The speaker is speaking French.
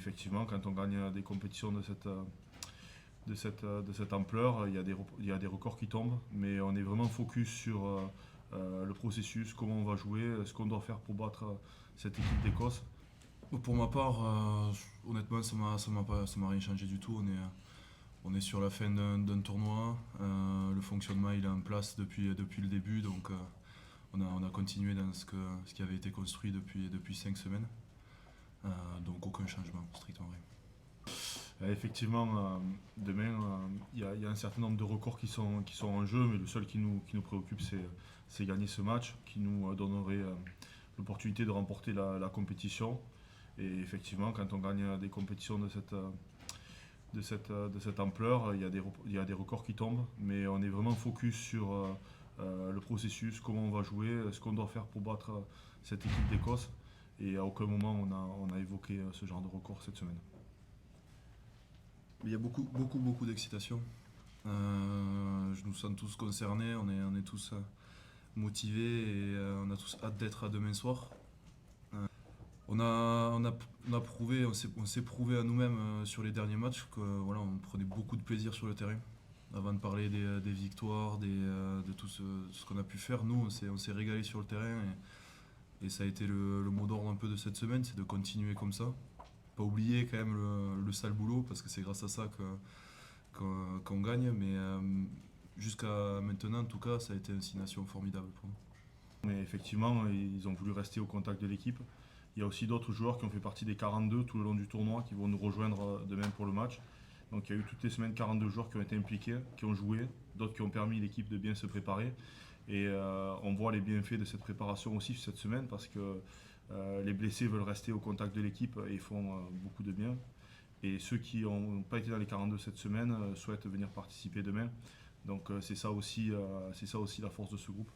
effectivement, quand on gagne des compétitions de cette ampleur, il y a des records qui tombent, mais on est vraiment focus sur le processus, comment on va jouer, ce qu'on doit faire pour battre cette équipe d'Écosse. Pour ma part, honnêtement, ça m'a rien changé du tout. On est sur la fin d'un tournoi. Le fonctionnement il est en place depuis le début, donc on a continué dans ce qui avait été construit depuis 5 semaines. Donc aucun changement, strictement rien. Effectivement, demain, il y a un certain nombre de records qui sont en jeu, mais le seul qui nous préoccupe, c'est gagner ce match, qui nous donnerait l'opportunité de remporter la compétition. Et effectivement, quand on gagne des compétitions de cette ampleur, il y a des records qui tombent, mais on est vraiment focus sur le processus, comment on va jouer, ce qu'on doit faire pour battre cette équipe d'Écosse. Et à aucun moment on a évoqué ce genre de record cette semaine. Il y a beaucoup d'excitation. Je nous sens tous concernés, on est tous motivés et on a tous hâte d'être à demain soir. On a prouvé, on s'est prouvé à nous-mêmes sur les derniers matchs que voilà, on prenait beaucoup de plaisir sur le terrain. Avant de parler des victoires, de tout ce qu'on a pu faire, nous on s'est régalé sur le terrain et ça a été le mot d'ordre un peu de cette semaine, c'est de continuer comme ça. Pas oublier quand même le sale boulot parce que c'est grâce à ça qu'on gagne, mais jusqu'à maintenant en tout cas ça a été une destination formidable pour nous. Mais effectivement, ils ont voulu rester au contact de l'équipe. Il y a aussi d'autres joueurs qui ont fait partie des 42 tout le long du tournoi qui vont nous rejoindre demain pour le match. Donc il y a eu toutes les semaines 42 joueurs qui ont été impliqués, qui ont joué, d'autres qui ont permis à l'équipe de bien se préparer. Et on voit les bienfaits de cette préparation aussi cette semaine parce que les blessés veulent rester au contact de l'équipe et font beaucoup de bien. Et ceux qui n'ont pas été dans les 42 cette semaine souhaitent venir participer demain. Donc c'est ça aussi la force de ce groupe.